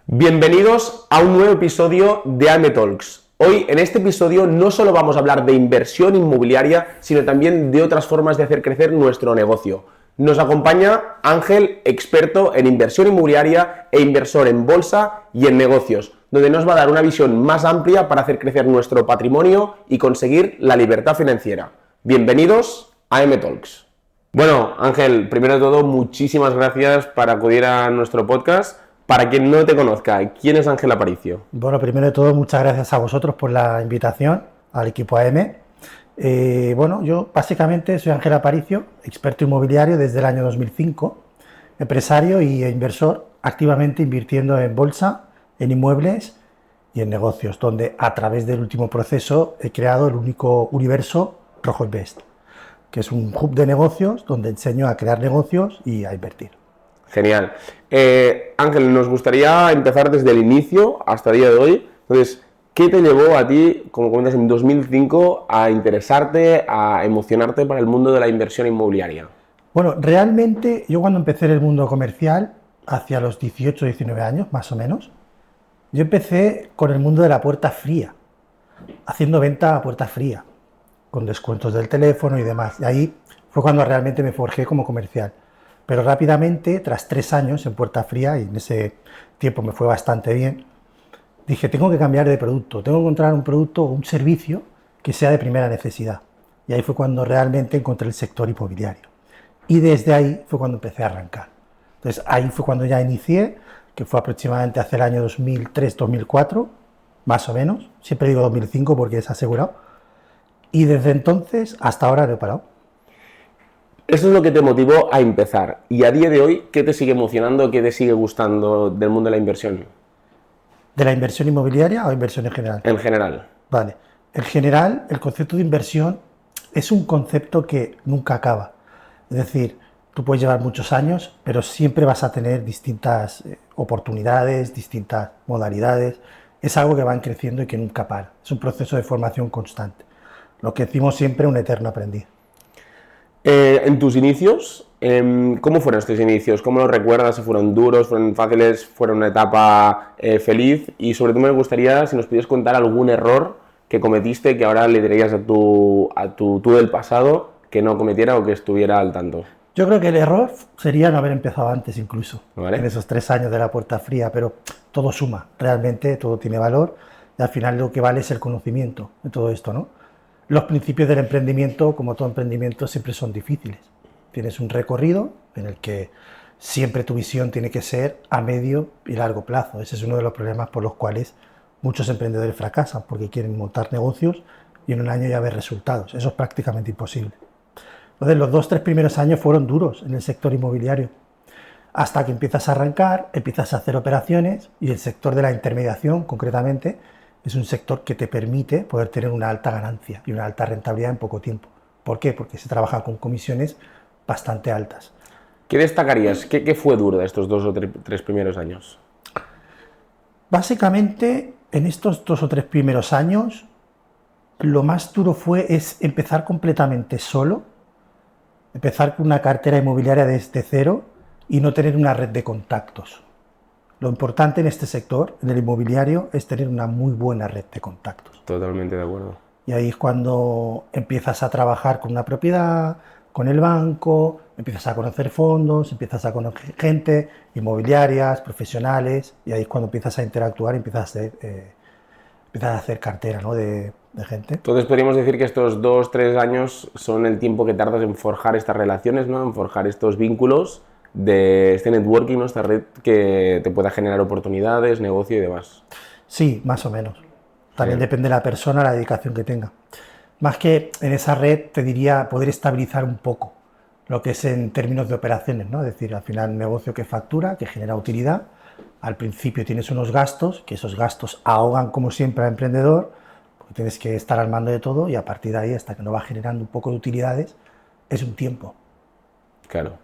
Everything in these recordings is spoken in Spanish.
Bienvenidos a un nuevo episodio de AM Talks. Hoy, en este episodio, no solo vamos a hablar de inversión inmobiliaria, sino también de otras formas de hacer crecer nuestro negocio. Nos acompaña Ángel, experto en inversión inmobiliaria e inversor en bolsa y en negocios, donde nos va a dar una visión más amplia para hacer crecer nuestro patrimonio y conseguir la libertad financiera. Bienvenidos a AM Talks. Bueno, Ángel, primero de todo, muchísimas gracias por acudir a nuestro podcast. Para quien no te conozca, ¿quién es Ángel Aparicio? Bueno, primero de todo, muchas gracias a vosotros por la invitación al equipo AM. Yo básicamente soy Ángel Aparicio, experto inmobiliario desde el año 2005, empresario e inversor, activamente invirtiendo en bolsa, en inmuebles y en negocios, donde a través del último proceso he creado el único universo Rojo Invest, que es un hub de negocios donde enseño a crear negocios y a invertir. Genial. Ángel, nos gustaría empezar desde el inicio hasta el día de hoy. Entonces, ¿qué te llevó a ti, como comentas, en 2005 a interesarte, a emocionarte para el mundo de la inversión inmobiliaria? Bueno, realmente yo cuando empecé en el mundo comercial, hacia los 18 o 19 años, más o menos, yo empecé con el mundo de la puerta fría, haciendo venta a puerta fría, con descuentos del teléfono y demás. Y ahí fue cuando realmente me forjé como comercial. Pero rápidamente, tras 3 años en puerta fría, y en ese tiempo me fue bastante bien, dije, tengo que cambiar de producto, tengo que encontrar un producto o un servicio que sea de primera necesidad. Y ahí fue cuando realmente encontré el sector inmobiliario. Y desde ahí fue cuando empecé a arrancar. Entonces ahí fue cuando ya inicié, que fue aproximadamente hacia el año 2003-2004, más o menos. Siempre digo 2005 porque es asegurado. Y desde entonces hasta ahora no he parado. Eso es lo que te motivó a empezar. Y a día de hoy, ¿qué te sigue emocionando, qué te sigue gustando del mundo de la inversión? ¿De la inversión inmobiliaria o inversión en general? En general. Vale. En general, el concepto de inversión es un concepto que nunca acaba. Es decir, tú puedes llevar muchos años, pero siempre vas a tener distintas oportunidades, distintas modalidades. Es algo que van creciendo y que nunca para. Es un proceso de formación constante. Lo que decimos siempre, un eterno aprendiz. En tus inicios, ¿cómo fueron estos inicios? ¿Cómo los recuerdas? ¿Fueron duros? ¿Fueron fáciles? ¿Fueron una etapa feliz? Y sobre todo me gustaría si nos pudieras contar algún error que cometiste que ahora le dirías a tu tú del pasado que no cometiera o que estuviera al tanto. Yo creo que el error sería no haber empezado antes incluso, ¿Vale? en esos 3 años de la puerta fría, pero todo suma, realmente todo tiene valor y al final lo que vale es el conocimiento de todo esto, ¿no? Los principios del emprendimiento, como todo emprendimiento, siempre son difíciles. Tienes un recorrido en el que siempre tu visión tiene que ser a medio y largo plazo. Ese es uno de los problemas por los cuales muchos emprendedores fracasan, porque quieren montar negocios y en un año ya ver resultados. Eso es prácticamente imposible. Entonces, los 2 o 3 primeros años fueron duros en el sector inmobiliario, hasta que empiezas a arrancar, empiezas a hacer operaciones y el sector de la intermediación, concretamente, es un sector que te permite poder tener una alta ganancia y una alta rentabilidad en poco tiempo. ¿Por qué? Porque se trabaja con comisiones bastante altas. ¿Qué destacarías? ¿Qué fue duro de estos 2 o 3 primeros años? Básicamente, en estos 2 o 3 primeros años, lo más duro es empezar completamente solo, empezar con una cartera inmobiliaria desde cero y no tener una red de contactos. Lo importante en este sector, en el inmobiliario, es tener una muy buena red de contactos. Totalmente de acuerdo. Y ahí es cuando empiezas a trabajar con una propiedad, con el banco, empiezas a conocer fondos, empiezas a conocer gente, inmobiliarias, profesionales, y ahí es cuando empiezas a interactuar y empiezas a hacer cartera, ¿no?, de gente. Entonces podríamos decir que estos 2 o 3 años son el tiempo que tardas en forjar estas relaciones, ¿no? En forjar estos vínculos de este networking, ¿no? Esta red que te pueda generar oportunidades, negocio y demás. Sí, más o menos. También Bien. depende de la persona, la dedicación que tenga. Más que en esa red, te diría poder estabilizar un poco lo que es en términos de operaciones, ¿no? Es decir, al final un negocio que factura, que genera utilidad. Al principio tienes unos gastos, que esos gastos ahogan como siempre al emprendedor, porque tienes que estar al mando de todo y a partir de ahí, hasta que no va generando un poco de utilidades, es un tiempo. Claro.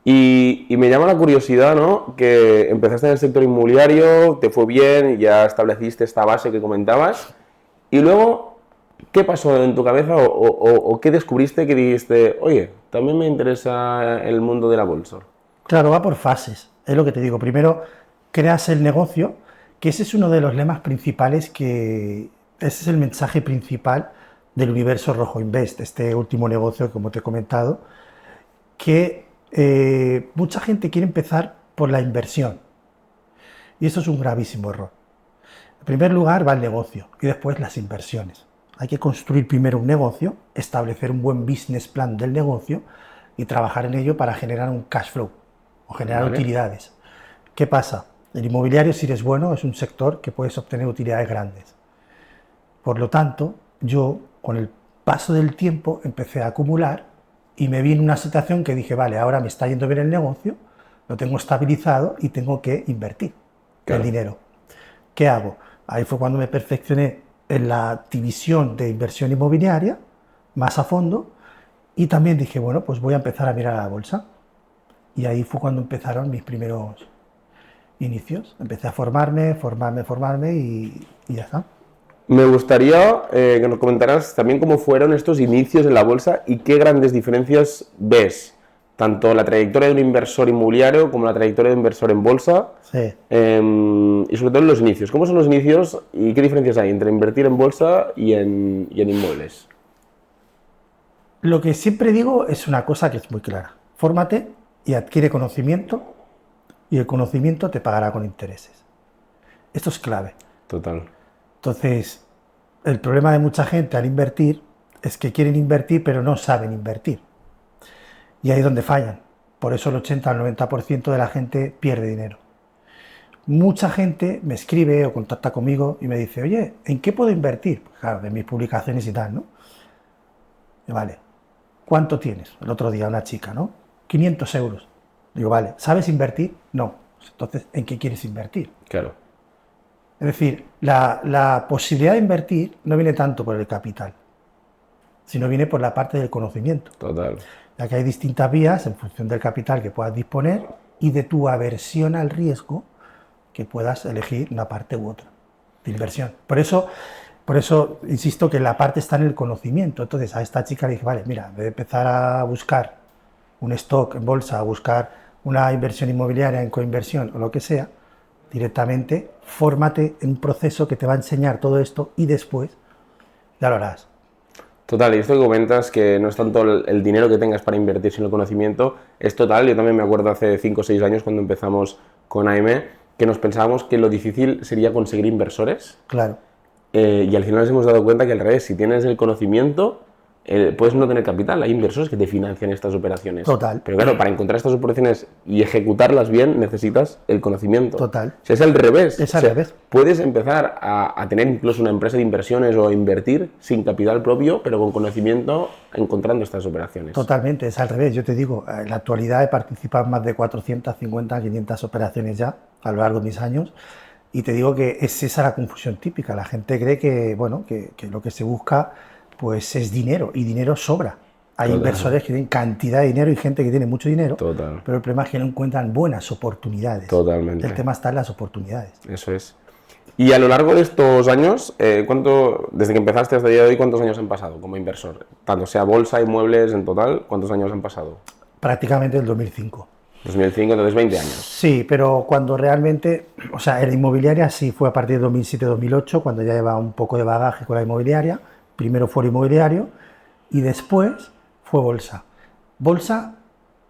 Y me llama la curiosidad, ¿no? Que empezaste en el sector inmobiliario, te fue bien, ya estableciste esta base que comentabas, y luego, ¿qué pasó en tu cabeza o qué descubriste que dijiste, oye, también me interesa el mundo de la bolsa? Claro, va por fases, es lo que te digo. Primero, creas el negocio, que ese es uno de los lemas principales, ese es el mensaje principal del Universo Rojo Invest, este último negocio, como te he comentado, que mucha gente quiere empezar por la inversión. Y eso es un gravísimo error. En primer lugar va el negocio y después las inversiones. Hay que construir primero un negocio, establecer un buen business plan del negocio y trabajar en ello para generar un cash flow o generar utilidades. ¿Qué pasa? El inmobiliario, si eres bueno, es un sector que puedes obtener utilidades grandes. Por lo tanto, yo, con el paso del tiempo, empecé a acumular y me vi en una situación que dije, vale, ahora me está yendo bien el negocio, lo tengo estabilizado y tengo que invertir el dinero. ¿Qué hago? Ahí fue cuando me perfeccioné en la división de inversión inmobiliaria, más a fondo, y también dije, bueno, pues voy a empezar a mirar a la bolsa. Y ahí fue cuando empezaron mis primeros inicios. Empecé a formarme y ya está. Me gustaría que nos comentaras también cómo fueron estos inicios en la bolsa y qué grandes diferencias ves, tanto la trayectoria de un inversor inmobiliario como la trayectoria de un inversor en bolsa, Sí. Y sobre todo en los inicios. ¿Cómo son los inicios y qué diferencias hay entre invertir en bolsa y en inmuebles? Lo que siempre digo es una cosa que es muy clara. Fórmate y adquiere conocimiento y el conocimiento te pagará con intereses. Esto es clave. Total. Entonces, el problema de mucha gente al invertir es que quieren invertir pero no saben invertir. Y ahí es donde fallan. Por eso el 80 al 90% de la gente pierde dinero. Mucha gente me escribe o contacta conmigo y me dice, oye, ¿en qué puedo invertir? Pues claro, de mis publicaciones y tal, ¿no? Y vale, ¿cuánto tienes? El otro día una chica, ¿no? 500 euros. Digo, vale, ¿sabes invertir? No. Entonces, ¿en qué quieres invertir? Claro. Es decir, la posibilidad de invertir no viene tanto por el capital, sino viene por la parte del conocimiento. Total. Ya que hay distintas vías en función del capital que puedas disponer y de tu aversión al riesgo que puedas elegir una parte u otra de inversión. Por eso insisto que la parte está en el conocimiento. Entonces a esta chica le dije, vale, mira, en vez de empezar a buscar un stock en bolsa, a buscar una inversión inmobiliaria en coinversión o lo que sea, directamente fórmate en un proceso que te va a enseñar todo esto y después ya lo harás. Total, y esto que comentas, que no es tanto el dinero que tengas para invertir, sino el conocimiento, es total. Yo también me acuerdo hace 5 o 6 años cuando empezamos con AM, que nos pensábamos que lo difícil sería conseguir inversores. Claro. Y al final nos hemos dado cuenta que al revés, si tienes el conocimiento, puedes no tener capital. Hay inversores que te financian estas operaciones. Total. Pero claro, para encontrar estas operaciones y ejecutarlas bien, necesitas el conocimiento. Total. O sea, es al revés. Es al revés. Puedes empezar a tener incluso una empresa de inversiones o invertir sin capital propio, pero con conocimiento encontrando estas operaciones. Totalmente, es al revés. Yo te digo, en la actualidad he participado en más de 450, 500 operaciones ya a lo largo de mis años. Y te digo que es esa la confusión típica. La gente cree que, bueno, que lo que se busca pues es dinero, y dinero sobra. Hay Total. inversores que tienen cantidad de dinero y gente que tiene mucho dinero, Total. pero el problema es que no encuentran buenas oportunidades. Totalmente. El tema está en las oportunidades. Eso es. Y a lo largo de estos años, desde que empezaste hasta el día de hoy, ¿cuántos años han pasado como inversor? Tanto sea bolsa, inmuebles, en total, ¿cuántos años han pasado? Prácticamente el 2005. 2005, entonces 20 años. Sí, pero cuando realmente, o sea, en la inmobiliaria sí fue a partir de 2007-2008, cuando ya llevaba un poco de bagaje con la inmobiliaria. Primero fue el inmobiliario y después fue bolsa. Bolsa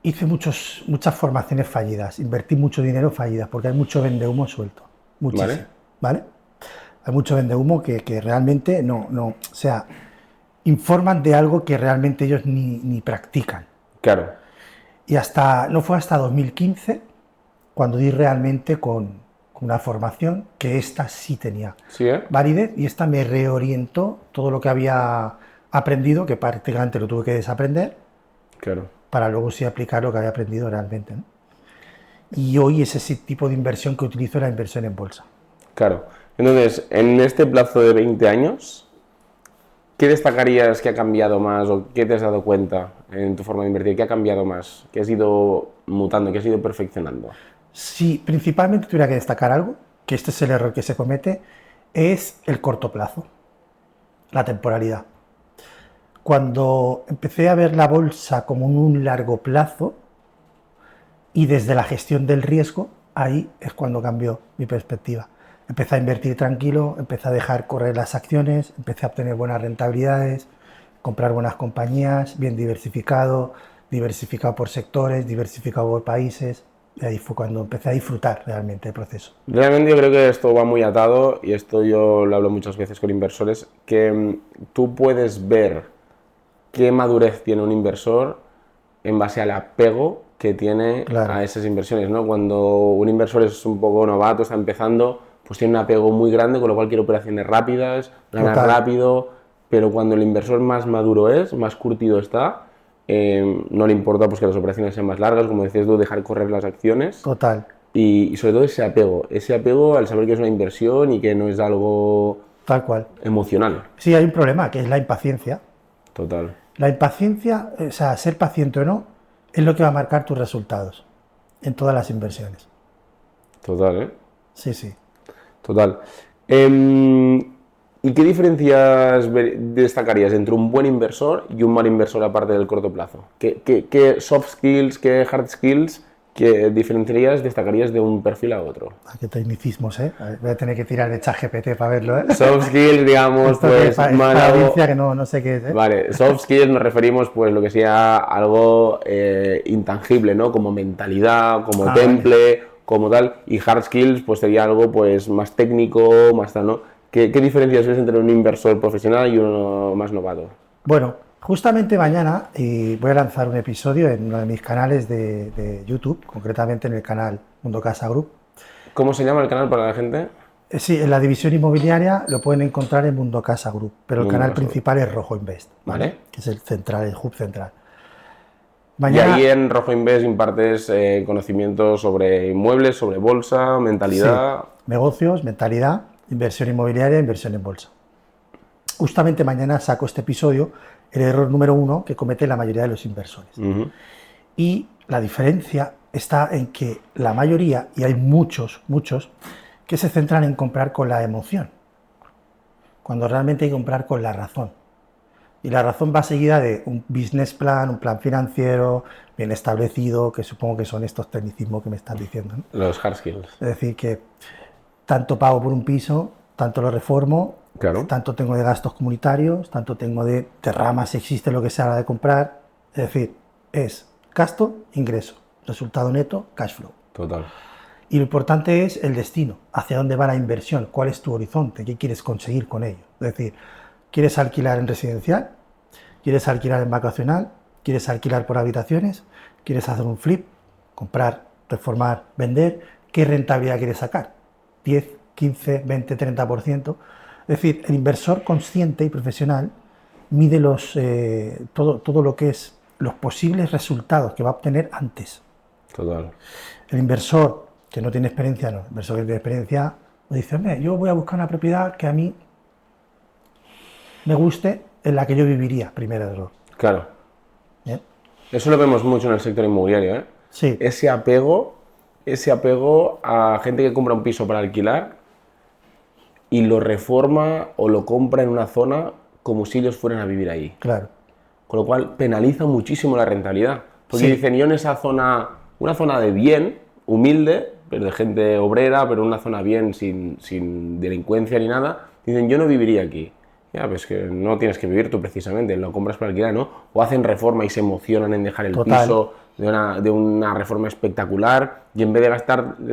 hice muchas formaciones fallidas, invertí mucho dinero fallidas, porque hay mucho vendehumo suelto, muchísimo, ¿vale? Hay mucho vendehumo que realmente no, o sea, informan de algo que realmente ellos ni practican. Claro. Y no fue hasta 2015 cuando di realmente con una formación que esta sí tenía validez, y esta me reorientó todo lo que había aprendido, que prácticamente lo tuve que desaprender, claro, para luego sí aplicar lo que había aprendido realmente, ¿no? Y hoy es ese tipo de inversión que utilizo, la inversión en bolsa. Claro. Entonces, en este plazo de 20 años, ¿qué destacarías que ha cambiado más o qué te has dado cuenta en tu forma de invertir? ¿Qué ha cambiado más? ¿Qué has ido mutando? ¿Qué has ido perfeccionando? Si principalmente tuviera que destacar algo, que este es el error que se comete, es el corto plazo, la temporalidad. Cuando empecé a ver la bolsa como un largo plazo y desde la gestión del riesgo, ahí es cuando cambió mi perspectiva. Empecé a invertir tranquilo, empecé a dejar correr las acciones, empecé a obtener buenas rentabilidades, comprar buenas compañías, bien diversificado por sectores, diversificado por países. Y ahí fue cuando empecé a disfrutar realmente el proceso. Realmente yo creo que esto va muy atado, y esto yo lo hablo muchas veces con inversores, que tú puedes ver qué madurez tiene un inversor en base al apego que tiene Claro. a esas inversiones, ¿no? Cuando un inversor es un poco novato, está empezando, pues tiene un apego muy grande, con lo cual quiere operaciones rápidas, ganar Total. rápido, pero cuando el inversor más maduro es, más curtido está, no le importa pues que las operaciones sean más largas, como decías tú, dejar correr las acciones. Total. Y sobre todo ese apego al saber que es una inversión y que no es algo Tal cual. emocional. Sí, hay un problema, que es la impaciencia. Total. La impaciencia, o sea, ser paciente o no, es lo que va a marcar tus resultados en todas las inversiones. Total, ¿eh? Sí, sí. Total. ¿Y qué diferencias destacarías entre un buen inversor y un mal inversor aparte del corto plazo? ¿Qué soft skills, qué hard skills, qué diferenciarías, destacarías de un perfil a otro? Qué tecnicismos, ¿eh? A ver, voy a tener que tirar de ChatGPT para verlo, ¿eh? Soft skills, digamos, Esto pues es para audiencia que no sé qué es, ¿eh? Vale, soft skills nos referimos pues lo que sea algo intangible, ¿no? Como mentalidad, como temple, vale, como tal, y hard skills pues sería algo pues más técnico, más tal, ¿no? ¿Qué diferencias ves entre un inversor profesional y uno más novato? Bueno, justamente mañana voy a lanzar un episodio en uno de mis canales de YouTube, concretamente en el canal Mundo Casa Group. ¿Cómo se llama el canal para la gente? Sí, en la división inmobiliaria lo pueden encontrar en Mundo Casa Group, pero el canal principal es Rojo Invest, ¿vale? Que es el central, el hub central. Mañana... Y ahí en Rojo Invest impartes conocimientos sobre inmuebles, sobre bolsa, mentalidad... Sí, negocios, mentalidad, inversión inmobiliaria, inversión en bolsa. Justamente mañana saco este episodio, el error número 1 que comete la mayoría de los inversores. Y la diferencia está en que la mayoría, y hay muchos, que se centran en comprar con la emoción, cuando realmente hay que comprar con la razón. Y la razón va seguida de un business plan, un plan financiero bien establecido, que supongo que son estos tecnicismos que me están diciendo, ¿no? Los hard skills. Es decir, que tanto pago por un piso, tanto lo reformo, claro, tanto tengo de gastos comunitarios, tanto tengo de ramas si existe lo que sea hora de comprar. Es decir, es gasto, ingreso, resultado neto, cash flow. Total. Y lo importante es el destino, hacia dónde va la inversión, cuál es tu horizonte, qué quieres conseguir con ello. Es decir, ¿quieres alquilar en residencial? ¿Quieres alquilar en vacacional? ¿Quieres alquilar por habitaciones? ¿Quieres hacer un flip? ¿Comprar, reformar, vender? ¿Qué rentabilidad quieres sacar? ¿10, 15, 20, 30%? Es decir, el inversor consciente y profesional mide todo lo que es los posibles resultados que va a obtener antes. Total. El inversor que no tiene experiencia, no. El inversor que tiene experiencia dice, hombre, yo voy a buscar una propiedad que a mí me guste, en la que yo viviría, primer error. Claro. ¿Bien? Eso lo vemos mucho en el sector inmobiliario, ¿eh? Sí. Ese apego a gente que compra un piso para alquilar y lo reforma o lo compra en una zona como si ellos fueran a vivir ahí. Claro. Con lo cual penaliza muchísimo la rentabilidad. Porque dicen, yo en esa zona, una zona de bien, humilde, pero de gente obrera, pero una zona bien, sin delincuencia ni nada, dicen, yo no viviría aquí. Ya, pues que no tienes que vivir tú precisamente, lo compras para alquilar, ¿no? O hacen reforma y se emocionan en dejar el piso de una reforma espectacular y en vez de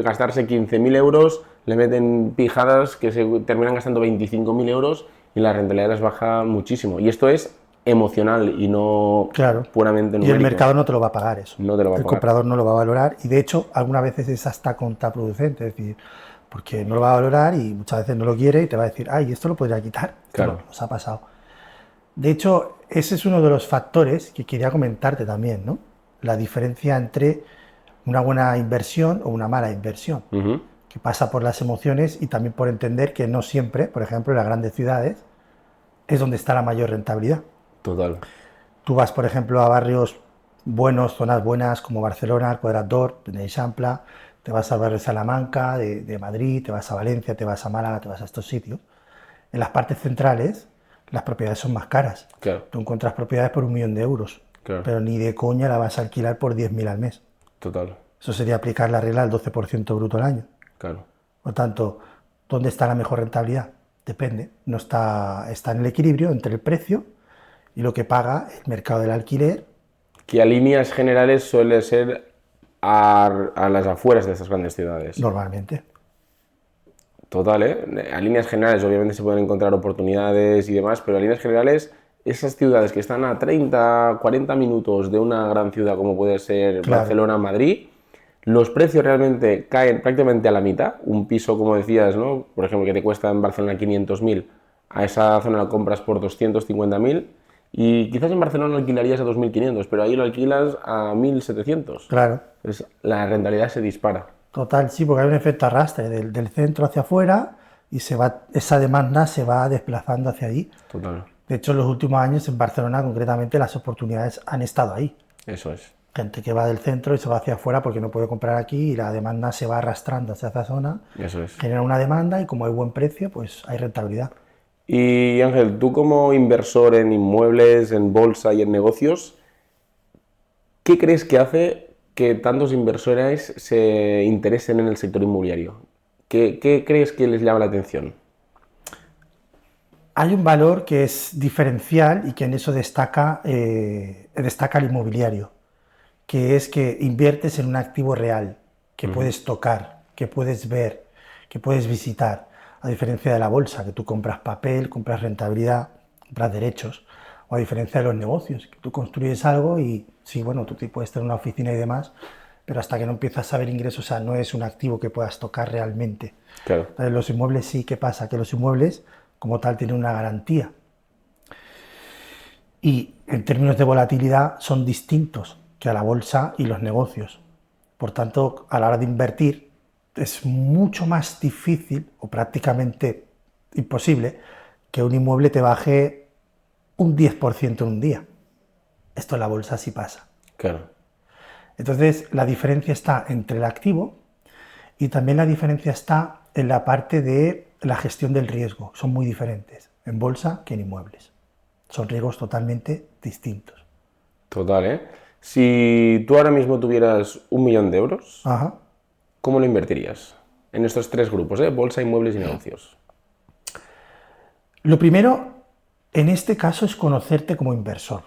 gastarse 15.000 euros, le meten pijadas que se terminan gastando 25.000 euros y la rentabilidad les baja muchísimo. Y esto es emocional y no puramente numérico. Y el mercado no te lo va a pagar eso. No te lo va a pagar. El comprador no lo va a valorar y de hecho algunas veces es hasta contraproducente, es decir, porque no lo va a valorar y muchas veces no lo quiere y te va a decir, ay, esto lo podría quitar. Claro. Nos ha pasado. De hecho, ese es uno de los factores que quería comentarte también, ¿no? La diferencia entre una buena inversión o una mala inversión, que pasa por las emociones y también por entender que no siempre, por ejemplo, en las grandes ciudades, es donde está la mayor rentabilidad. Total. Tú vas, por ejemplo, a barrios buenos, zonas buenas como Barcelona, Quadrat d'Or, Eixample, te vas al barrio de Salamanca, de Madrid, te vas a Valencia, te vas a Málaga, te vas a estos sitios. En las partes centrales, las propiedades son más caras. Claro. Tú encuentras propiedades por 1 millón de euros, claro, pero ni de coña la vas a alquilar por 10.000 al mes. Total. Eso sería aplicar la regla del 12% bruto al año. Claro. Por tanto, ¿dónde está la mejor rentabilidad? Depende. No está en el equilibrio entre el precio y lo que paga el mercado del alquiler. Que a líneas generales suele ser a las afueras de estas grandes ciudades. Normalmente. Total, ¿eh? A líneas generales obviamente se pueden encontrar oportunidades y demás, pero a líneas generales esas ciudades que están a 30, 40 minutos de una gran ciudad como puede ser Claro. Barcelona, Madrid, los precios realmente caen prácticamente a la mitad. Un piso, como decías, ¿no? Por ejemplo, que te cuesta en Barcelona 500.000, a esa zona lo compras por 250.000 y quizás en Barcelona lo alquilarías a 2.500, pero ahí lo alquilas a 1.700. Claro. Entonces, la rentabilidad se dispara. Total, sí, porque hay un efecto arrastre del centro hacia afuera y esa demanda se va desplazando hacia allí. Total. De hecho, en los últimos años en Barcelona, concretamente, las oportunidades han estado ahí. Eso es. Gente que va del centro y se va hacia afuera porque no puede comprar aquí y la demanda se va arrastrando hacia esa zona. Eso es. Genera una demanda y como hay buen precio, pues hay rentabilidad. Y Ángel, tú como inversor en inmuebles, en bolsa y en negocios, ¿qué crees que hace que tantos inversores se interesen en el sector inmobiliario? ¿Qué crees que les llama la atención? Hay un valor que es diferencial y que en eso destaca el inmobiliario, que es que inviertes en un activo real, que puedes tocar, que puedes ver, que puedes visitar, a diferencia de la bolsa, que tú compras papel, compras rentabilidad, compras derechos, o a diferencia de los negocios, que tú construyes algo y sí, bueno, tú puedes tener una oficina y demás, pero hasta que no empiezas a ver ingresos, o sea, no es un activo que puedas tocar realmente. Claro. Entonces, los inmuebles sí, ¿qué pasa? Que los inmuebles, como tal, tienen una garantía. Y en términos de volatilidad son distintos que a la bolsa y los negocios. Por tanto, a la hora de invertir es mucho más difícil o prácticamente imposible que un inmueble te baje un 10% en un día. Esto en la bolsa sí pasa. Claro. Entonces, la diferencia está entre el activo y también la diferencia está en la parte de la gestión del riesgo. Son muy diferentes en bolsa que en inmuebles. Son riesgos totalmente distintos. Total, ¿eh? Si tú ahora mismo tuvieras 1.000.000 de euros, Ajá. ¿cómo lo invertirías? En estos tres grupos, ¿eh? Bolsa, inmuebles y negocios. Lo primero, en este caso, es conocerte como inversor.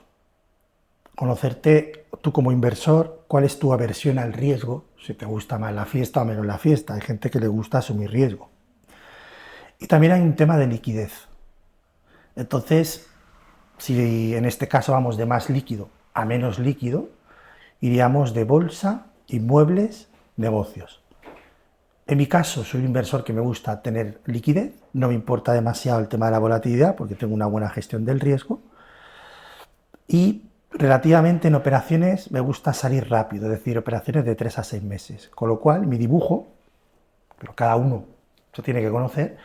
Conocerte tú como inversor, cuál es tu aversión al riesgo, si te gusta más la fiesta o menos la fiesta. Hay gente que le gusta asumir riesgo. Y también hay un tema de liquidez. Entonces, si en este caso vamos de más líquido a menos líquido, iríamos de bolsa, inmuebles, negocios. En mi caso, soy un inversor que me gusta tener liquidez, no me importa demasiado el tema de la volatilidad porque tengo una buena gestión del riesgo y relativamente en operaciones me gusta salir rápido, es decir, operaciones de 3 a 6 meses, con lo cual mi dibujo, pero cada uno se tiene que conocer,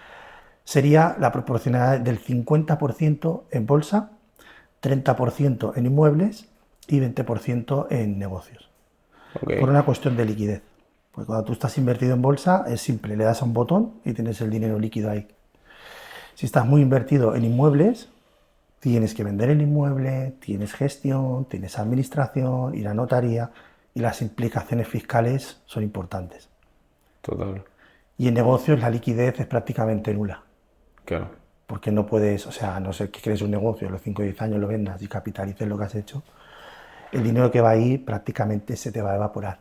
sería la proporcionalidad del 50% en bolsa, 30% en inmuebles y 20% en negocios. Okay. Por una cuestión de liquidez. Porque cuando tú estás invertido en bolsa es simple, le das a un botón y tienes el dinero líquido ahí. Si estás muy invertido en inmuebles, tienes que vender el inmueble, tienes gestión, tienes administración, ir a notaría y las implicaciones fiscales son importantes. Total. Y en negocios la liquidez es prácticamente nula. Claro. Porque no puedes, o sea, a no ser que crees un negocio, a los 5 o 10 años lo vendas y capitalices lo que has hecho, el dinero que va ahí prácticamente se te va a evaporar.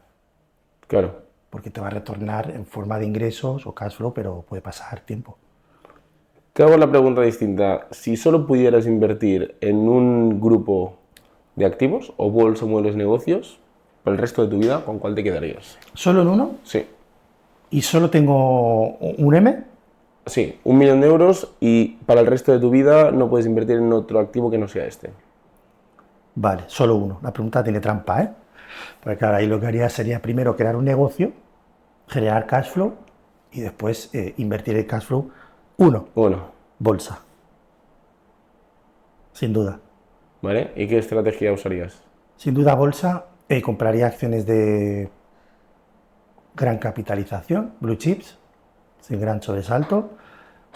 Claro. Porque te va a retornar en forma de ingresos o cash flow, pero puede pasar tiempo. Te hago la pregunta distinta. Si solo pudieras invertir en un grupo de activos, o bolsa, muebles, negocios, para el resto de tu vida, ¿con cuál te quedarías? ¿Solo en uno? Sí. ¿Y solo tengo un M? Sí, 1.000.000 de euros y para el resto de tu vida no puedes invertir en otro activo que no sea este. Vale, solo uno. La pregunta tiene trampa, ¿eh? Porque claro, ahí lo que haría sería primero crear un negocio, generar cash flow y después invertir el cash flow. Uno, Bueno, bolsa. Sin duda. ¿vale? ¿Y qué estrategia usarías? Sin duda bolsa, compraría acciones de gran capitalización, blue chips, sin gran sobresalto,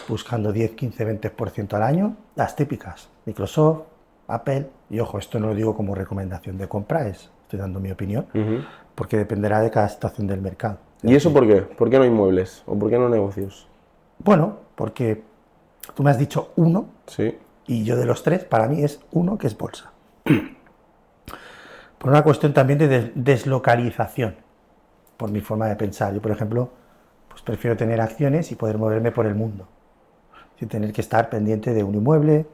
buscando 10, 15, 20% al año, las típicas, Microsoft, Apple, y ojo, esto no lo digo como recomendación de compra, estoy dando mi opinión, porque dependerá de cada situación del mercado. ¿Y eso por qué? ¿Por qué no inmuebles? ¿O por qué no negocios? Bueno, porque tú me has dicho uno, Sí. y yo de los tres, para mí es uno que es bolsa. Por una cuestión también de deslocalización, por mi forma de pensar. Yo, por ejemplo, pues prefiero tener acciones y poder moverme por el mundo, sin tener que estar pendiente de un inmueble,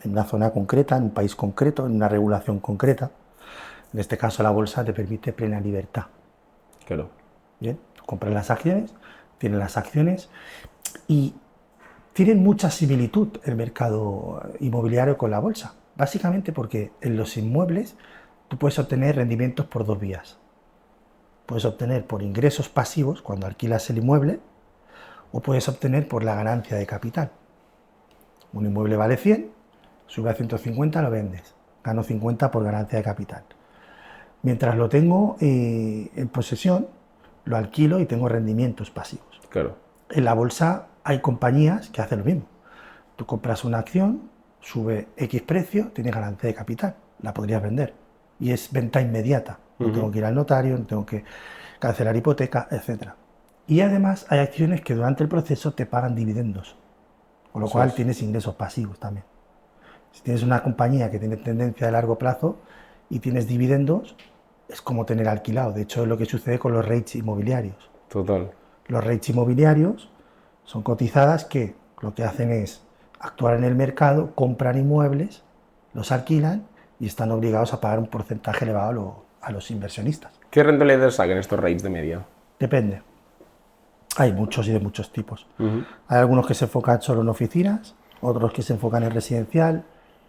en una zona concreta, en un país concreto, en una regulación concreta. En este caso, la bolsa te permite plena libertad. Claro. Bien, tú compras las acciones, tienes las acciones y tienen mucha similitud el mercado inmobiliario con la bolsa. Básicamente porque en los inmuebles tú puedes obtener rendimientos por dos vías. Puedes obtener por ingresos pasivos cuando alquilas el inmueble o puedes obtener por la ganancia de capital. Un inmueble vale 100, sube a 150, lo vendes. Gano 50 por ganancia de capital. Mientras lo tengo en posesión, lo alquilo y tengo rendimientos pasivos. Claro. En la bolsa hay compañías que hacen lo mismo. Tú compras una acción, sube X precio, tienes ganancia de capital, la podrías vender. Y es venta inmediata. No tengo que ir al notario, no tengo que cancelar hipoteca, etc. Y además hay acciones que durante el proceso te pagan dividendos, con lo cual tienes ingresos pasivos también. Si tienes una compañía que tiene tendencia de largo plazo y tienes dividendos, es como tener alquilado. De hecho, es lo que sucede con los REITs inmobiliarios. Total. Los REITs inmobiliarios son cotizadas que lo que hacen es actuar en el mercado, compran inmuebles, los alquilan y están obligados a pagar un porcentaje elevado a los inversionistas. ¿Qué rentabilidad sacan estos rates de media? Depende. Hay muchos y de muchos tipos. Hay algunos que se enfocan solo en oficinas, otros que se enfocan en residencial,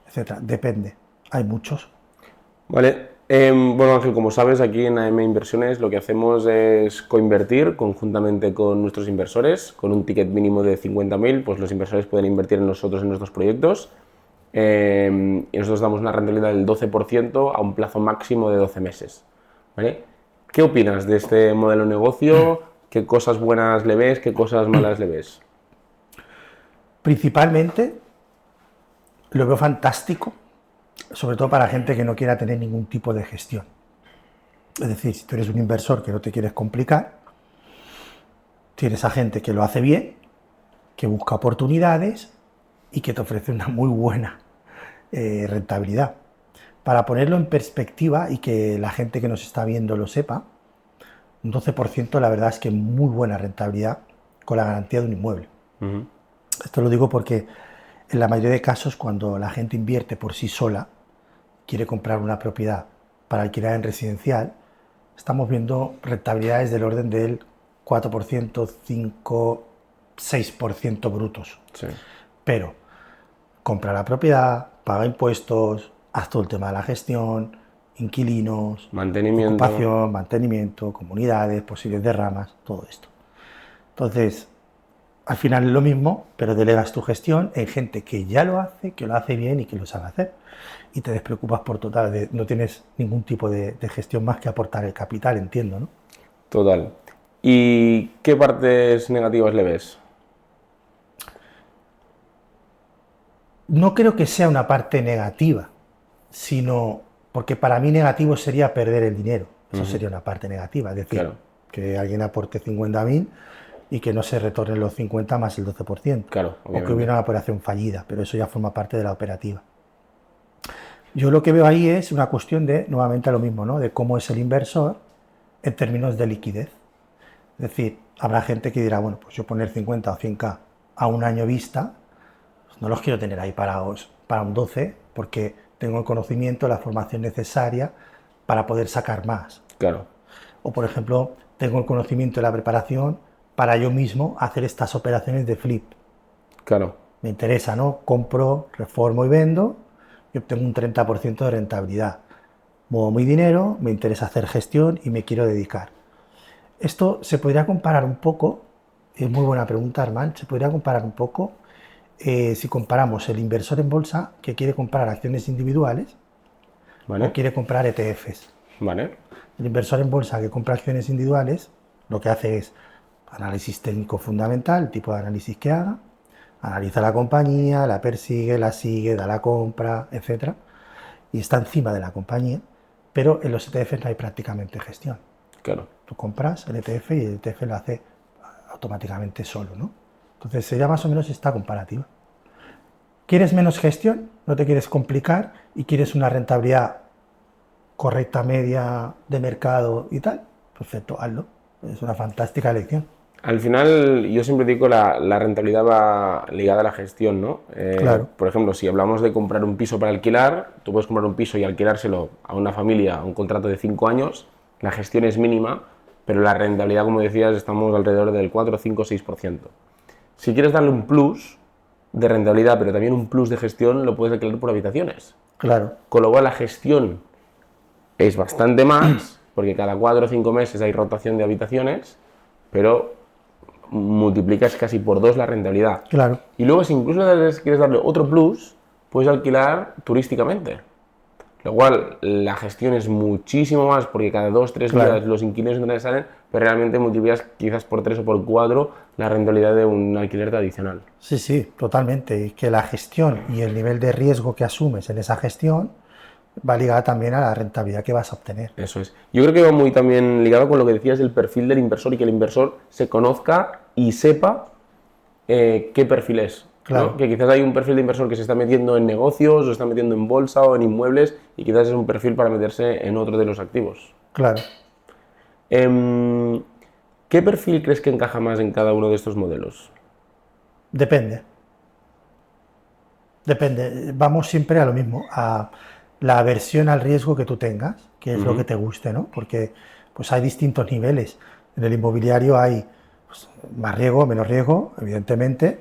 etc. Depende. Hay muchos. Vale. Bueno, Ángel, como sabes, aquí en AM Inversiones lo que hacemos es coinvertir conjuntamente con nuestros inversores. Con un ticket mínimo de 50.000, pues los inversores pueden invertir en nosotros, en nuestros proyectos. Y nosotros damos una rentabilidad del 12% a un plazo máximo de 12 meses. ¿Vale? ¿Qué opinas de este modelo de negocio? ¿Qué cosas buenas le ves? ¿Qué cosas malas le ves? Principalmente lo veo fantástico, sobre todo para gente que no quiera tener ningún tipo de gestión. Es decir, si tú eres un inversor que no te quieres complicar, tienes a gente que lo hace bien, que busca oportunidades y que te ofrece una muy buena rentabilidad. Para ponerlo en perspectiva y que la gente que nos está viendo lo sepa, un 12% la verdad es que muy buena rentabilidad con la garantía de un inmueble. Esto lo digo porque en la mayoría de casos, cuando la gente invierte por sí sola, quiere comprar una propiedad para alquilar en residencial, estamos viendo rentabilidades del orden del 4%, 5%, 6% brutos. Sí. Pero compra la propiedad, paga impuestos, haz todo el tema de la gestión, inquilinos, Mantenimiento. ocupación, mantenimiento, comunidades, posibles derramas, todo esto. Entonces, al final es lo mismo, pero delegas tu gestión en gente que ya lo hace, que lo hace bien y que lo sabe hacer. Y te despreocupas por total, no tienes ningún tipo de gestión más que aportar el capital, entiendo, ¿no? Total. ¿Y qué partes negativas le ves? No creo que sea una parte negativa, sino porque para mí negativo sería perder el dinero. Eso sería una parte negativa, es decir, Claro. que alguien aporte 50.000 y que no se retornen los 50 más el 12%. Claro, o obviamente. que hubiera una operación fallida, pero eso ya forma parte de la operativa. Yo lo que veo ahí es una cuestión de, nuevamente lo mismo, ¿no? De cómo es el inversor en términos de liquidez. Es decir, habrá gente que dirá, bueno, pues yo poner 50 o 100K a un año vista, pues no los quiero tener ahí parados para un 12, porque tengo el conocimiento, la formación necesaria para poder sacar más. Claro. O, por ejemplo, tengo el conocimiento y la preparación para yo mismo hacer estas operaciones de flip. Claro. Me interesa, ¿no? Compro, reformo y vendo y obtengo un 30% de rentabilidad. Muevo mi dinero, me interesa hacer gestión y me quiero dedicar. Esto se podría comparar un poco, es muy buena pregunta, Armand, se podría comparar un poco si comparamos el inversor en bolsa que quiere comprar acciones individuales Vale. o quiere comprar ETFs. Vale. El inversor en bolsa que compra acciones individuales lo que hace es análisis técnico fundamental, el tipo de análisis que haga, analiza la compañía, la persigue, la sigue, da la compra, etc. Y está encima de la compañía, pero en los ETFs no hay prácticamente gestión. Claro. Tú compras el ETF y el ETF lo hace automáticamente solo, ¿no? Entonces sería más o menos esta comparativa. ¿Quieres menos gestión? ¿No te quieres complicar? ¿Y quieres una rentabilidad correcta, media, de mercado y tal? Perfecto, hazlo. Es una fantástica elección. Al final, yo siempre digo la rentabilidad va ligada a la gestión, ¿no? Claro. Por ejemplo, si hablamos de comprar un piso para alquilar, tú puedes comprar un piso y alquilárselo a una familia a un contrato de 5 años, la gestión es mínima, pero la rentabilidad, como decías, estamos alrededor del 4, 5, 6%. Si quieres darle un plus de rentabilidad, pero también un plus de gestión, lo puedes alquilar por habitaciones. Claro. Con lo cual, la gestión es bastante más, porque cada 4 o 5 meses hay rotación de habitaciones, pero multiplicas casi por 2 la rentabilidad. Claro. Y luego, si incluso quieres darle otro plus, puedes alquilar turísticamente. Lo cual, la gestión es muchísimo más, porque cada 2 o 3 Claro. días los inquilinos entran y salen, pero realmente multiplicas quizás por 3 o por 4 la rentabilidad de un alquiler tradicional. Sí, sí, totalmente. Y que la gestión y el nivel de riesgo que asumes en esa gestión va ligada también a la rentabilidad que vas a obtener. Eso es. Yo creo que va muy también ligado con lo que decías del perfil del inversor y que el inversor se conozca y sepa qué perfil es. Claro. ¿no? Que quizás hay un perfil de inversor que se está metiendo en negocios, o se está metiendo en bolsa o en inmuebles, y quizás es un perfil para meterse en otro de los activos. Claro. ¿Qué perfil crees que encaja más en cada uno de estos modelos? Depende. Depende. Vamos siempre a lo mismo, a la aversión al riesgo que tú tengas, que es lo que te guste, ¿no? Porque pues hay distintos niveles. En el inmobiliario hay pues, más riesgo, menos riesgo, evidentemente,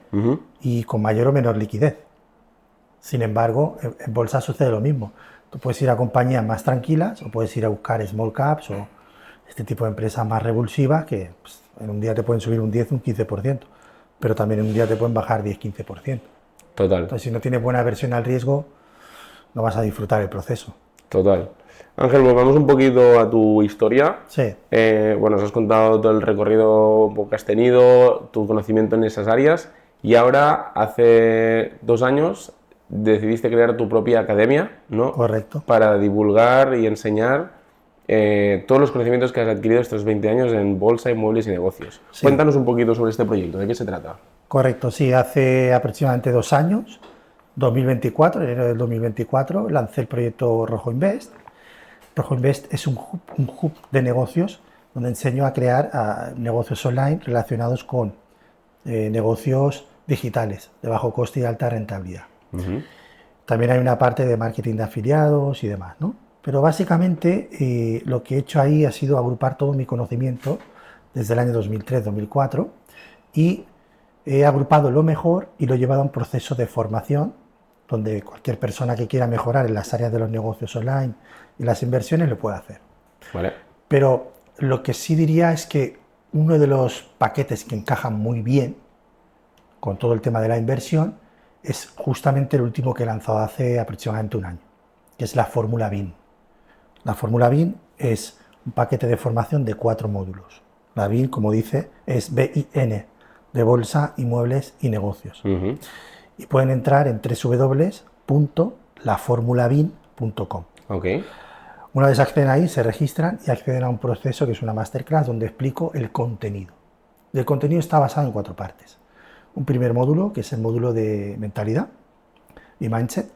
y con mayor o menor liquidez. Sin embargo, en bolsa sucede lo mismo. Tú puedes ir a compañías más tranquilas o puedes ir a buscar small caps o este tipo de empresas más revulsivas que pues, en un día te pueden subir un 10, un 15%, pero también en un día te pueden bajar 10-15%. Total. Entonces, si no tienes buena aversión al riesgo, no vas a disfrutar el proceso. Total. Ángel, volvamos un poquito a tu historia. Sí. Bueno, nos has contado todo el recorrido que has tenido, tu conocimiento en esas áreas, y ahora, hace 2 años, decidiste crear tu propia academia, ¿no? Correcto. Para divulgar y enseñar todos los conocimientos que has adquirido estos 20 años en bolsa, inmuebles y negocios. Sí. Cuéntanos un poquito sobre este proyecto, ¿de qué se trata? Correcto, sí, hace aproximadamente 2 años, 2024, enero del 2024, lancé el proyecto Rojo Invest. Rojo Invest es un hub de negocios donde enseño a crear negocios online relacionados con negocios digitales de bajo coste y alta rentabilidad. También hay una parte de marketing de afiliados y demás, ¿no? Pero básicamente lo que he hecho ahí ha sido agrupar todo mi conocimiento desde el año 2003-2004 y he agrupado lo mejor y lo he llevado a un proceso de formación donde cualquier persona que quiera mejorar en las áreas de los negocios online y las inversiones lo puede hacer. Vale. Pero lo que sí diría es que uno de los paquetes que encajan muy bien con todo el tema de la inversión es justamente el último que he lanzado hace aproximadamente 1 año, que es la Fórmula BIN. La Fórmula BIN es un paquete de formación de 4 módulos. La BIN, como dice, es BIN, de bolsa, inmuebles y negocios. Y pueden entrar en www.laformulabin.com. Okay. Una vez acceden ahí, se registran y acceden a un proceso que es una masterclass donde explico el contenido. Y el contenido está basado en 4 partes. Un primer módulo, que es el módulo de mentalidad y mindset.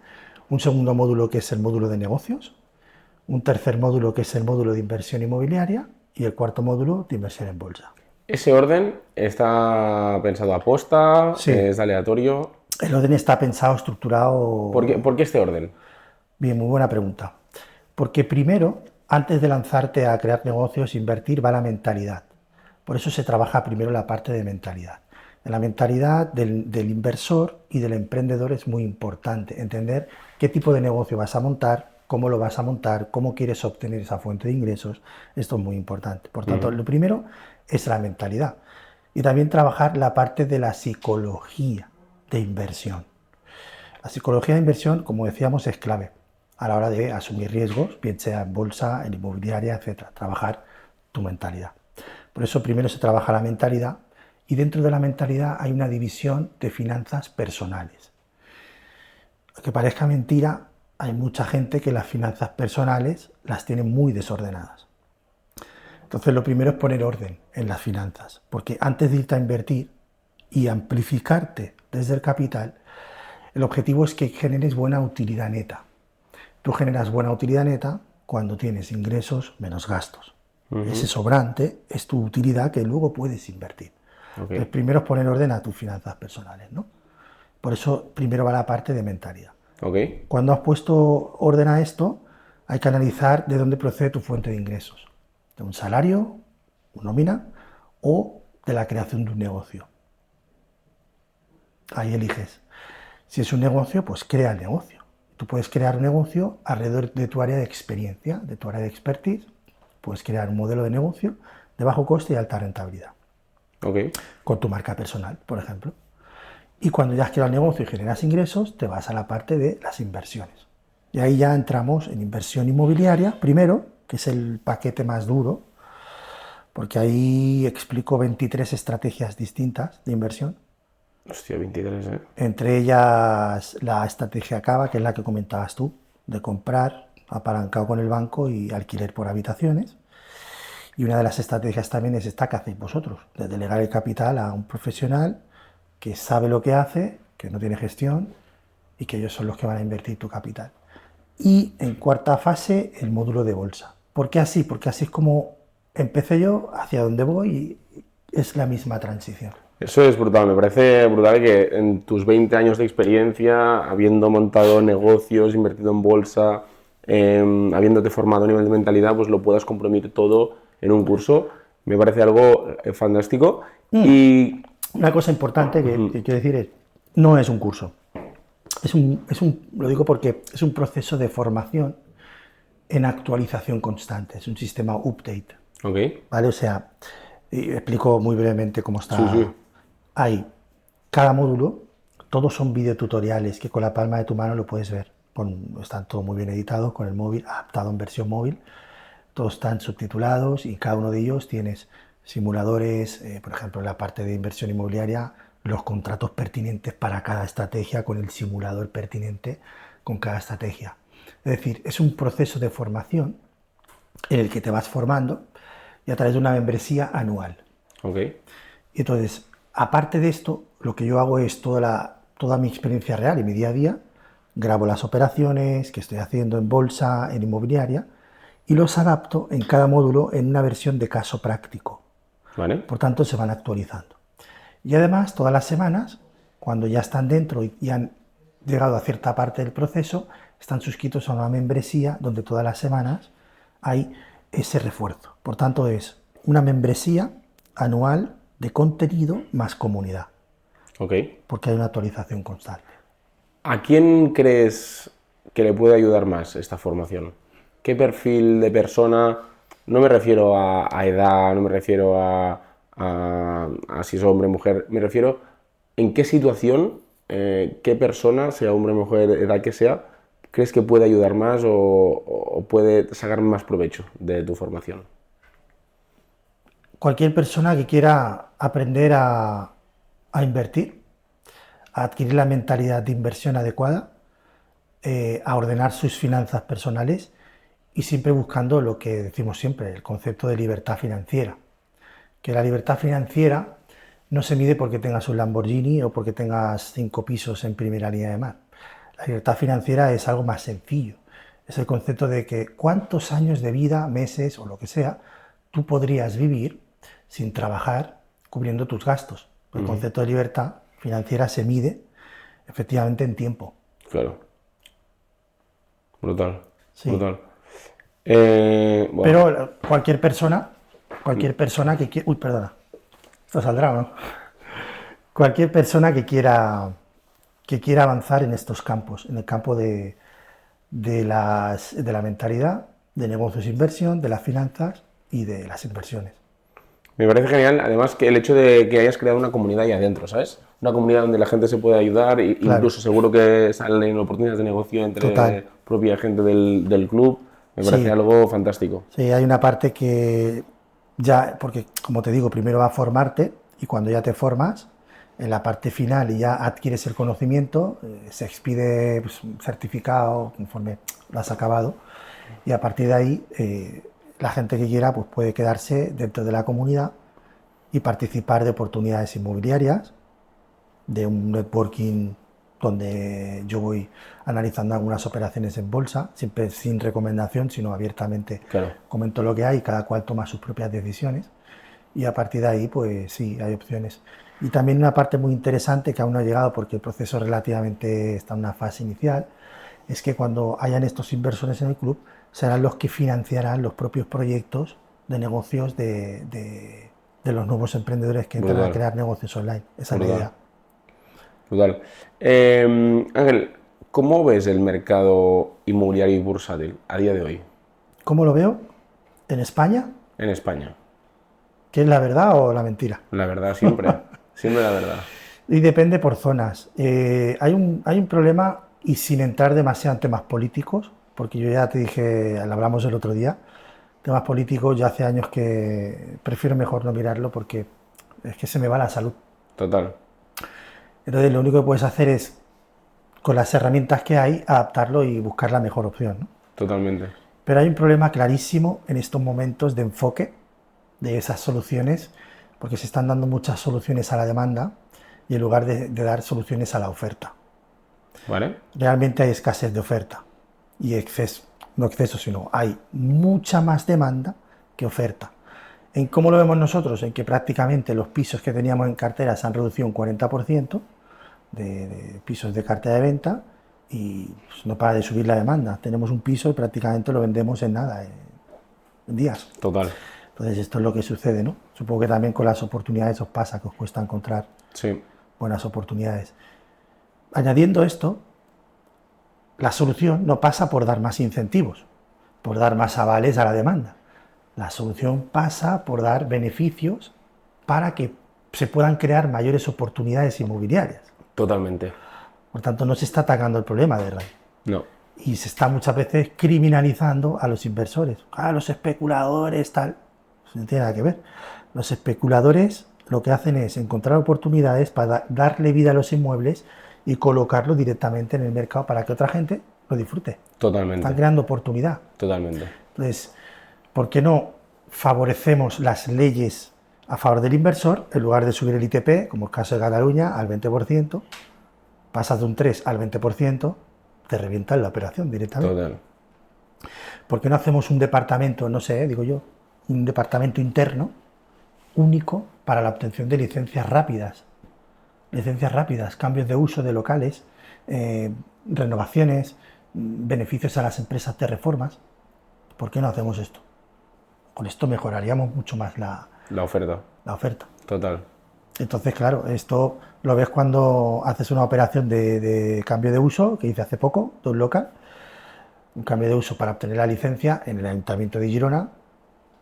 Un segundo módulo, que es el módulo de negocios. Un tercer módulo, que es el módulo de inversión inmobiliaria. Y el cuarto módulo, de inversión en bolsa. ¿Ese orden está pensado a posta? Sí. ¿Es aleatorio? El orden está pensado, estructurado... ¿Por qué este orden? Bien, muy buena pregunta. Porque primero, antes de lanzarte a crear negocios, invertir, va la mentalidad. Por eso se trabaja primero la parte de mentalidad. La mentalidad del inversor y del emprendedor es muy importante. Entender qué tipo de negocio vas a montar, cómo lo vas a montar, cómo quieres obtener esa fuente de ingresos. Esto es muy importante. Por tanto, lo primero es la mentalidad. Y también trabajar la parte de la psicología de inversión. La psicología de inversión, como decíamos, es clave a la hora de asumir riesgos, bien sea en bolsa, en inmobiliaria, etc. Trabajar tu mentalidad. Por eso primero se trabaja la mentalidad y dentro de la mentalidad hay una división de finanzas personales. Aunque parezca mentira, hay mucha gente que las finanzas personales las tiene muy desordenadas. Entonces, lo primero es poner orden en las finanzas, porque antes de irte a invertir y amplificarte desde el capital, el objetivo es que generes buena utilidad neta. Tú generas buena utilidad neta cuando tienes ingresos menos gastos. Ese sobrante es tu utilidad que luego puedes invertir. Okay. Entonces, primero es poner orden a tus finanzas personales, ¿no? Por eso primero va la parte de mentalidad. Okay. Cuando has puesto orden a esto, hay que analizar de dónde procede tu fuente de ingresos. De un salario, una nómina o de la creación de un negocio. Ahí eliges. Si es un negocio, pues crea el negocio. Tú puedes crear un negocio alrededor de tu área de experiencia, de tu área de expertise. Puedes crear un modelo de negocio de bajo coste y alta rentabilidad. Okay. Con tu marca personal, por ejemplo. Y cuando ya has creado el negocio y generas ingresos, te vas a la parte de las inversiones. Y ahí ya entramos en inversión inmobiliaria, primero, que es el paquete más duro, porque ahí explico 23 estrategias distintas de inversión. Hostia, 23, ¿eh? Entre ellas la estrategia Cava, que es la que comentabas tú, de comprar apalancado con el banco y alquiler por habitaciones. Y una de las estrategias también es esta que hacéis vosotros, de delegar el capital a un profesional que sabe lo que hace, que no tiene gestión y que ellos son los que van a invertir tu capital. Y en cuarta fase, el módulo de bolsa. ¿Por qué así? Porque así es como empecé yo, hacia donde voy y es la misma transición. Eso es brutal, me parece brutal que en tus 20 años de experiencia, habiendo montado negocios, invertido en bolsa, habiéndote formado a nivel de mentalidad, pues lo puedas comprimir todo en un curso. Me parece algo fantástico. Y una cosa importante que quiero decir es, no es un curso. Lo digo porque es un proceso de formación en actualización constante, es un sistema update. Okay. ¿Vale? O sea, explico muy brevemente cómo está. Sí, sí. Hay cada módulo, todos son videotutoriales que con la palma de tu mano lo puedes ver. Están todo muy bien editados con el móvil, adaptado en versión móvil. Todos están subtitulados y cada uno de ellos tienes simuladores, por ejemplo, en la parte de inversión inmobiliaria, los contratos pertinentes para cada estrategia con el simulador pertinente con cada estrategia. Es decir, es un proceso de formación en el que te vas formando y a través de una membresía anual. Okay. Y entonces, aparte de esto, lo que yo hago es toda mi experiencia real y mi día a día, grabo las operaciones que estoy haciendo en bolsa, en inmobiliaria, y los adapto en cada módulo en una versión de caso práctico. Vale. Por tanto, se van actualizando. Y además, todas las semanas, cuando ya están dentro y han llegado a cierta parte del proceso, están suscritos a una membresía donde todas las semanas hay ese refuerzo. Por tanto, es una membresía anual de contenido más comunidad. Okay. Porque hay una actualización constante. ¿A quién crees que le puede ayudar más esta formación? ¿Qué perfil de persona? No me refiero a edad, no me refiero a si es hombre o mujer, me refiero en qué situación, qué persona, sea hombre o mujer, edad que sea, crees que puede ayudar más o puede sacar más provecho de tu formación. Cualquier persona que quiera aprender a invertir, a adquirir la mentalidad de inversión adecuada, a ordenar sus finanzas personales y siempre buscando lo que decimos siempre, el concepto de libertad financiera. Que la libertad financiera no se mide porque tengas un Lamborghini o porque tengas 5 pisos en primera línea de mar. La libertad financiera es algo más sencillo. Es el concepto de que cuántos años de vida, meses o lo que sea, tú podrías vivir sin trabajar cubriendo tus gastos. El concepto de libertad financiera se mide efectivamente en tiempo. Claro. Brutal. Sí. Brutal. Bueno. Pero cualquier persona que quiera... Uy, perdona. Esto saldrá, ¿o no? Cualquier persona que quiera avanzar en estos campos, en el campo de la mentalidad, de negocios e inversión, de las finanzas y de las inversiones. Me parece genial, además, que el hecho de que hayas creado una comunidad ahí adentro, ¿sabes? Una comunidad donde la gente se puede ayudar, e Claro. incluso seguro que salen oportunidades de negocio entre Total. propia gente del club. Me parece Sí. algo fantástico. Sí, hay una parte que ya, porque como te digo, primero va a formarte y cuando ya te formas, en la parte final y ya adquieres el conocimiento, se expide pues, un certificado conforme lo has acabado y a partir de ahí la gente que quiera pues puede quedarse dentro de la comunidad y participar de oportunidades inmobiliarias, de un networking donde yo voy analizando algunas operaciones en bolsa, siempre sin recomendación, sino abiertamente Claro. comento lo que hay y cada cual toma sus propias decisiones. Y a partir de ahí, pues sí, hay opciones. Y también una parte muy interesante que aún no ha llegado porque el proceso relativamente está en una fase inicial, es que cuando hayan estos inversores en el club, serán los que financiarán los propios proyectos de negocios de los nuevos emprendedores que entran Brutal. a crear negocios online. Esa es la Brutal. idea. Brutal. Ángel, ¿cómo ves el mercado inmobiliario y bursátil a día de hoy ¿Cómo lo veo? En España, en España? ¿qué es la verdad o la mentira? La verdad, siempre. Siempre la verdad. Y depende por zonas. Hay un problema, y sin entrar demasiado en temas políticos, porque yo ya te dije, lo hablamos el otro día, temas políticos ya hace años que prefiero mejor no mirarlo porque es que se me va la salud. Total. Entonces lo único que puedes hacer es, con las herramientas que hay, adaptarlo y buscar la mejor opción, ¿no? Totalmente. Pero hay un problema clarísimo en estos momentos de enfoque de esas soluciones, porque se están dando muchas soluciones a la demanda y en lugar de dar soluciones a la oferta. ¿Vale? Realmente hay escasez de oferta y exceso, no exceso, sino hay mucha más demanda que oferta. ¿En cómo lo vemos nosotros? En que prácticamente los pisos que teníamos en cartera se han reducido un 40% de pisos de cartera de venta y pues, no para de subir la demanda. Tenemos un piso y prácticamente lo vendemos en nada, en días. Total. Entonces esto es lo que sucede, ¿no? Supongo que también con las oportunidades os pasa, que os cuesta encontrar Sí. buenas oportunidades. Añadiendo esto, la solución no pasa por dar más incentivos, por dar más avales a la demanda. La solución pasa por dar beneficios para que se puedan crear mayores oportunidades inmobiliarias. Totalmente. Por tanto, no se está atacando el problema de raíz. No. Y se está muchas veces criminalizando a los inversores. A los especuladores, tal. No tiene nada que ver. Los especuladores lo que hacen es encontrar oportunidades para darle vida a los inmuebles y colocarlo directamente en el mercado para que otra gente lo disfrute. Totalmente. Están creando oportunidad. Totalmente. Entonces, ¿por qué no favorecemos las leyes a favor del inversor en lugar de subir el ITP, como el caso de Cataluña, al 20%? Pasas de un 3 al 20%, te revientan la operación directamente. Total. ¿Por qué no hacemos un departamento, no sé, digo yo, un departamento interno único para la obtención de licencias rápidas? Licencias rápidas, cambios de uso de locales, renovaciones, beneficios a las empresas de reformas. ¿Por qué no hacemos esto? Con esto mejoraríamos mucho más la oferta. oferta. Total. Entonces, claro, esto lo ves cuando haces una operación de cambio de uso, que hice hace poco, de un local, un cambio de uso para obtener la licencia en el Ayuntamiento de Girona,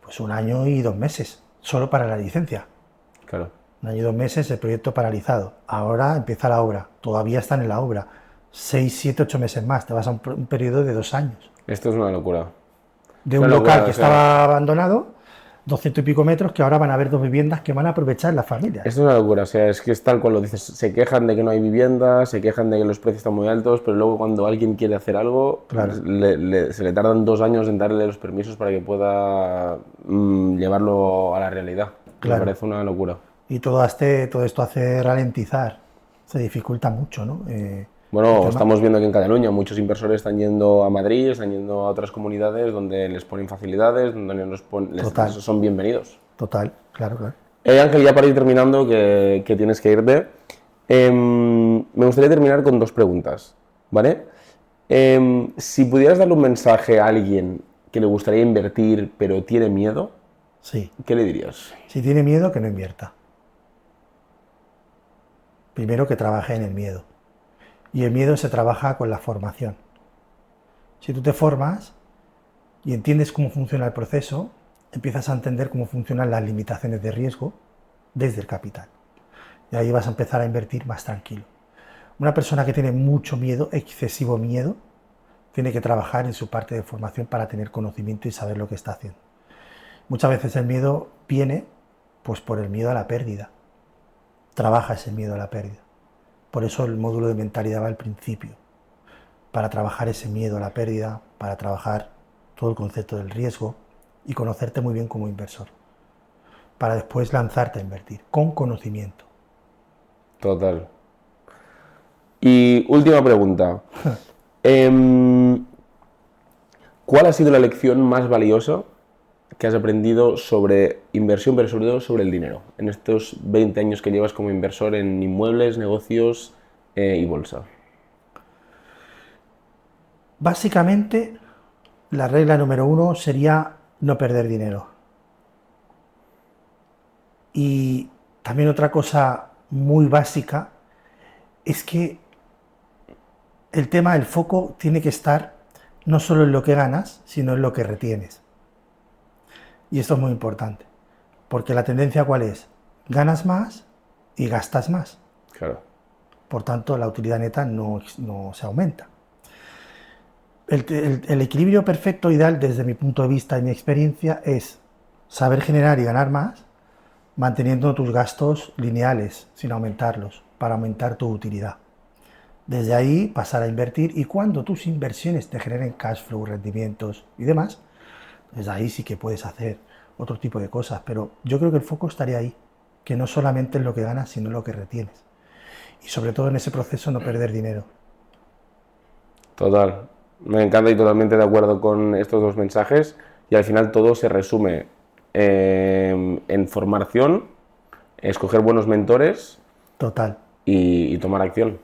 pues 1 año y 2 meses, solo para la licencia. Claro. 1 año y 2 meses, el proyecto paralizado. Ahora empieza la obra, todavía están en la obra. 6, 7, 8 meses más, te vas a un periodo de 2 años. Esto es una locura. De un local que estaba abandonado, 200 y pico metros, que ahora van a haber 2 viviendas que van a aprovechar las familias. Esto es una locura, o sea, es que es tal cual lo dices. Se quejan de que no hay viviendas, se quejan de que los precios están muy altos, pero luego cuando alguien quiere hacer algo, Claro. se le tardan 2 años en darle los permisos para que pueda llevarlo a la realidad. Claro. Me parece una locura. Y todo esto hace ralentizar, se dificulta mucho, ¿no? Bueno, estamos viendo que en Cataluña muchos inversores están yendo a Madrid, están yendo a otras comunidades donde les ponen facilidades, donde Total. son bienvenidos. Total, claro, claro. Ángel, ya para ir terminando, que tienes que irte, me gustaría terminar con 2 preguntas, ¿vale? Si pudieras darle un mensaje a alguien que le gustaría invertir pero tiene miedo, Sí. ¿qué le dirías? Si tiene miedo, que no invierta. Primero que trabaje en el miedo. Y el miedo se trabaja con la formación. Si tú te formas y entiendes cómo funciona el proceso, empiezas a entender cómo funcionan las limitaciones de riesgo desde el capital. Y ahí vas a empezar a invertir más tranquilo. Una persona que tiene mucho miedo, excesivo miedo, tiene que trabajar en su parte de formación para tener conocimiento y saber lo que está haciendo. Muchas veces el miedo viene pues por el miedo a la pérdida. Trabaja ese miedo a la pérdida. Por eso el módulo de mentalidad va al principio, para trabajar ese miedo a la pérdida, para trabajar todo el concepto del riesgo y conocerte muy bien como inversor, para después lanzarte a invertir, con conocimiento. Total. Y última pregunta. ¿Cuál ha sido la lección más valiosa que has aprendido sobre inversión, pero sobre todo sobre el dinero, en estos 20 años que llevas como inversor en inmuebles, negocios y bolsa? Básicamente, la regla número 1 sería no perder dinero. Y también otra cosa muy básica es que el tema del foco tiene que estar no solo en lo que ganas, sino en lo que retienes. Y esto es muy importante, porque la tendencia ¿cuál es? Ganas más y gastas más. Claro. Por tanto, la utilidad neta no se aumenta. El equilibrio perfecto, ideal, desde mi punto de vista y mi experiencia, es saber generar y ganar más, manteniendo tus gastos lineales, sin aumentarlos, para aumentar tu utilidad. Desde ahí pasar a invertir, y cuando tus inversiones te generen cash flow, rendimientos y demás, desde ahí sí que puedes hacer otro tipo de cosas. Pero yo creo que el foco estaría ahí, que no solamente en lo que ganas, sino en lo que retienes. Y sobre todo en ese proceso no perder dinero. Total. Me encanta y totalmente de acuerdo con estos dos mensajes. Y al final todo se resume en formación, escoger buenos mentores Total. y tomar acción.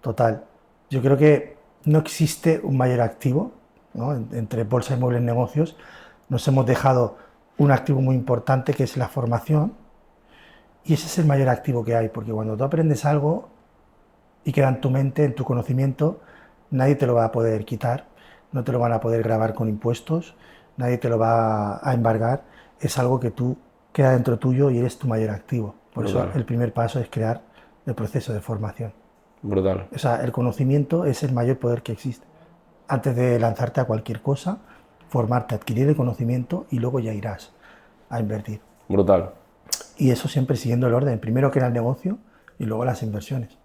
Total. Yo creo que no existe un mayor activo, ¿no? Entre bolsa, inmuebles, negocios. Nos hemos dejado un activo muy importante, que es la formación, y ese es el mayor activo que hay, porque cuando tú aprendes algo y queda en tu mente, en tu conocimiento, nadie te lo va a poder quitar, no te lo van a poder grabar con impuestos, nadie te lo va a embargar, es algo que tú queda dentro tuyo y eres tu mayor activo. Por eso el primer paso es crear el proceso de formación. Brutal. O sea, el conocimiento es el mayor poder que existe. Antes de lanzarte a cualquier cosa, formarte, adquirir el conocimiento y luego ya irás a invertir. Brutal. Y eso siempre siguiendo el orden. Primero que era el negocio y luego las inversiones.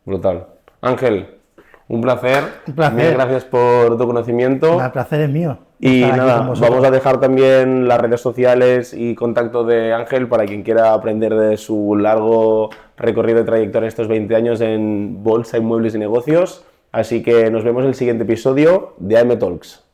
Brutal. Ángel, un placer. Un placer. Mil gracias por tu conocimiento. El placer es mío. Y estar aquí nada, con vosotros. vamos a dejar también las redes sociales y contacto de Ángel para quien quiera aprender de su largo recorrido de trayectoria estos 20 años en bolsa, inmuebles y negocios. Así que nos vemos en el siguiente episodio de AM Talks.